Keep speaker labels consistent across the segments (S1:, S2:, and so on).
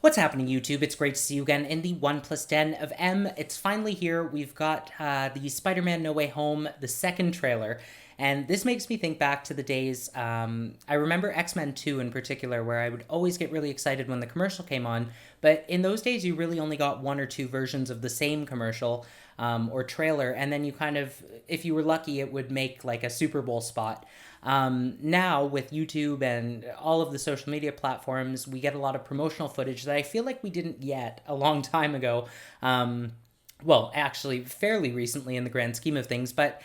S1: What's happening, YouTube? It's great to see you again in the 1 plus den of M. It's finally here. We've got the Spider-Man No Way Home, the second trailer. And this makes me think back to the days, I remember X-Men 2 in particular, where I would always get really excited when the commercial came on. But in those days, you really only got one or two versions of the same commercial or trailer. And then you kind of, if you were lucky, it would make like a Super Bowl spot. Now with YouTube and all of the social media platforms, we get a lot of promotional footage that I feel like we didn't get a long time ago. Well, actually fairly recently in the grand scheme of things, but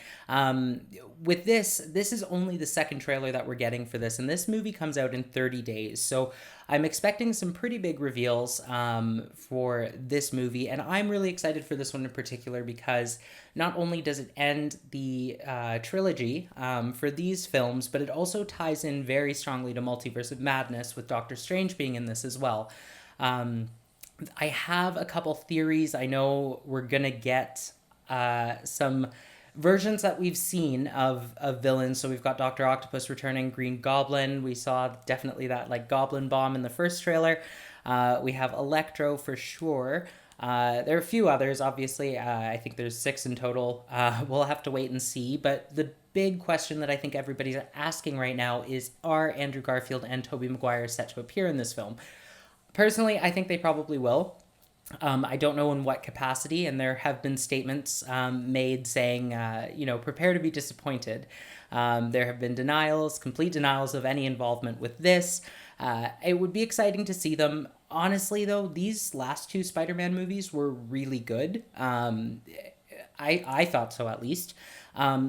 S1: with this is only the second trailer that we're getting for this, and this movie comes out in 30 days. So I'm expecting some pretty big reveals for this movie, and I'm really excited for this one in particular because not only does it end the trilogy for these films, but it also ties in very strongly to Multiverse of Madness with Doctor Strange being in this as well. I have a couple theories. I know we're going to get some versions that we've seen of villains. So we've got Dr. Octopus returning, Green Goblin. We saw definitely that like goblin bomb in the first trailer. We have Electro for sure. There are a few others, obviously. I think there's 6 in total. We'll have to wait and see. But the big question that I think everybody's asking right now is, are Andrew Garfield and Tobey Maguire set to appear in this film? Personally, I think they probably will. I don't know in what capacity, and there have been statements made saying, prepare to be disappointed. There have been complete denials of any involvement with this. It would be exciting to see them. Honestly, though, these last 2 Spider-Man movies were really good. I thought so, at least.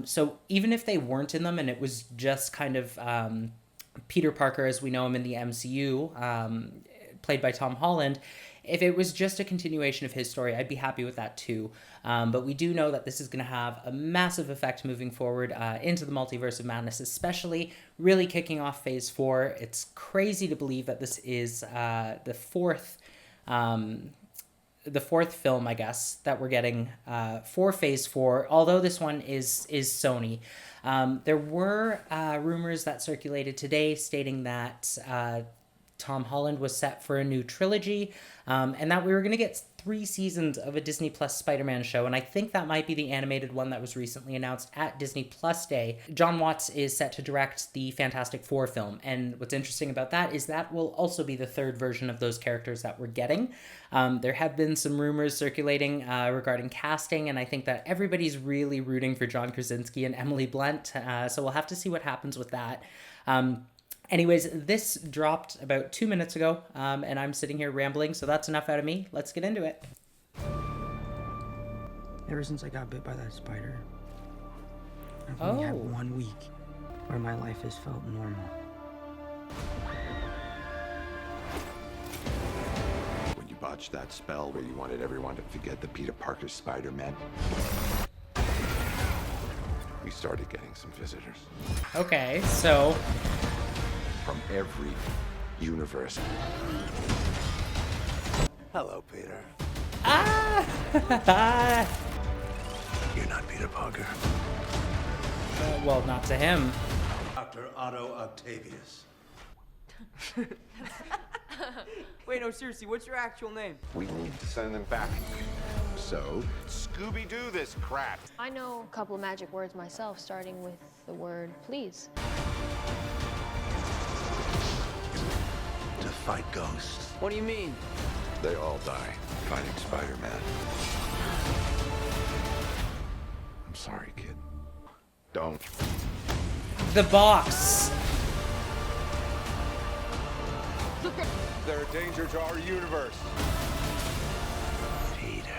S1: So even if they weren't in them and it was just kind of Peter Parker as we know him in the MCU, played by Tom Holland, if it was just a continuation of his story, I'd be happy with that too. But we do know that this is going to have a massive effect moving forward into the Multiverse of Madness, especially really kicking off Phase 4. It's crazy to believe that this is the fourth film, I guess, that we're getting for Phase 4, although this one is Sony. There were rumors that circulated today stating that Tom Holland was set for a new trilogy, and that we were going to get 3 seasons of a Disney Plus Spider-Man show, and I think that might be the animated one that was recently announced at Disney Plus Day. John Watts is set to direct the Fantastic Four film, and what's interesting about that is that will also be the 3rd version of those characters that we're getting. There have been some rumors circulating regarding casting, and I think that everybody's really rooting for John Krasinski and Emily Blunt, so we'll have to see what happens with that. Anyways, this dropped about 2 minutes ago, and I'm sitting here rambling, so that's enough out of me. Let's get into it.
S2: Ever since I got bit by that spider, I've only had 1 week where my life has felt normal.
S3: When you botched that spell where you wanted everyone to forget the Peter Parker Spider-Man, we started getting some visitors.
S1: Okay, so
S3: from every universe. Hello, Peter. You're not Peter Parker.
S1: Well, not to him.
S4: Dr. Otto Octavius.
S5: Wait, no, seriously, what's your actual name?
S3: We need to send them back. So, Scooby-Doo this crap.
S6: I know a couple of magic words myself, starting with the word please.
S3: To fight ghosts.
S5: What do you mean?
S3: They all die fighting Spider-Man. I'm sorry, kid. Don't.
S1: The box.
S3: They're a danger to our universe.
S7: Peter,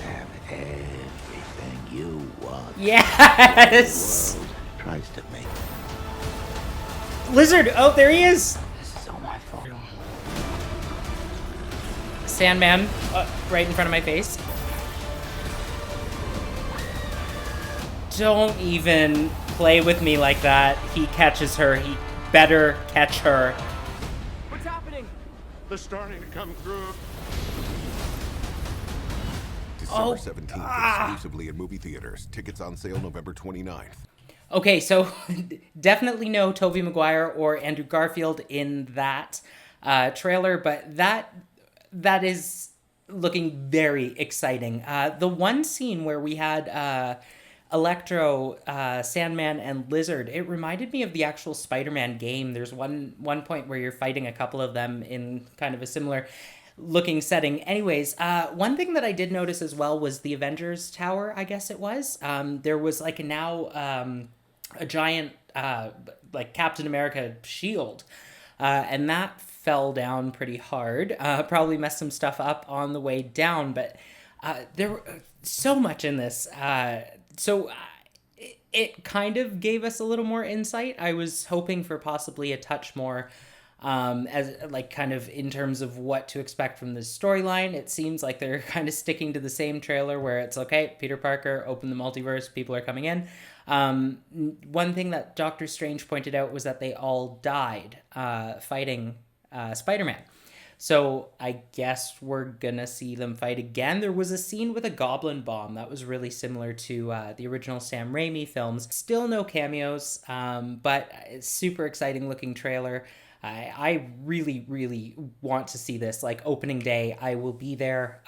S7: have everything you want.
S1: Yes!
S7: The world tries to make.
S1: Lizard! Oh, there he is!
S2: This is all my fault.
S1: Sandman, right in front of my face. Don't even play with me like that. He catches her. He better catch her.
S5: What's happening?
S3: They're starting to come through.
S8: December 17th, exclusively in movie theaters. Tickets on sale November 29th.
S1: Okay, so definitely no Tobey Maguire or Andrew Garfield in that. trailer, but that is looking very exciting. The one scene where we had Electro, Sandman, and Lizard, it reminded me of the actual Spider-Man game. There's one point where you're fighting a couple of them in kind of a similar looking setting. Anyways, one thing that I did notice as well was the Avengers Tower, I guess it was. There was like a giant like Captain America shield, and that fell down pretty hard. Probably messed some stuff up on the way down, but there were so much in this. It kind of gave us a little more insight. I was hoping for possibly a touch more, as like kind of in terms of what to expect from this storyline. It seems like they're kind of sticking to the same trailer where it's okay, Peter Parker, open the multiverse, people are coming in. One thing that Doctor Strange pointed out was that they all died fighting Spider-Man. So I guess we're gonna see them fight again. There was a scene with a goblin bomb that was really similar to the original Sam Raimi films. Still no cameos, but it's super exciting looking trailer. I really, really want to see this. Like opening day, I will be there.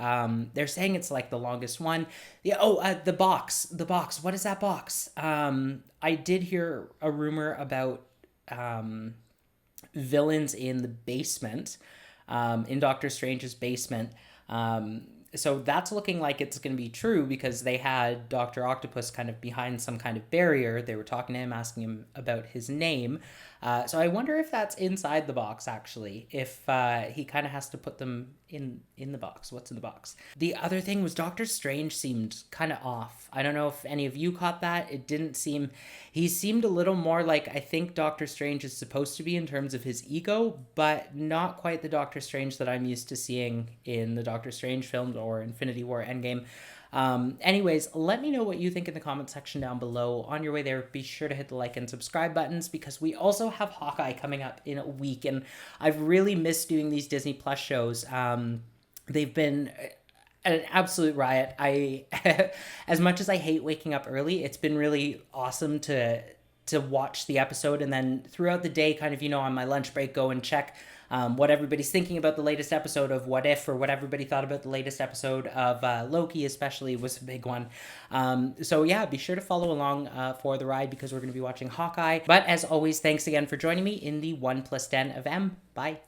S1: They're saying it's like the longest one. Yeah. The box. The box. What is that box? I did hear a rumor about villains in the basement. In Doctor Strange's basement. So that's looking like it's going to be true because they had Dr. Octopus kind of behind some kind of barrier. They were talking to him, asking him about his name. So I wonder if that's inside the box, actually, if he kind of has to put them in the box. What's in the box? The other thing was Doctor Strange seemed kind of off. I don't know if any of you caught that. It didn't seem... He seemed a little more like I think Doctor Strange is supposed to be in terms of his ego, but not quite the Doctor Strange that I'm used to seeing in the Doctor Strange films or Infinity War Endgame. Anyways, let me know what you think in the comment section down below. On your way there, be sure to hit the like and subscribe buttons because we also have Hawkeye coming up in a week, and I've really missed doing these Disney Plus shows. They've been an absolute riot. As much as I hate waking up early, it's been really awesome to watch the episode and then throughout the day, kind of, on my lunch break, go and check what everybody's thinking about the latest episode of What If, or what everybody thought about the latest episode of Loki, especially, was a big one. So yeah, be sure to follow along for the ride because we're going to be watching Hawkeye. But as always, thanks again for joining me in the 1+10 of M. Bye.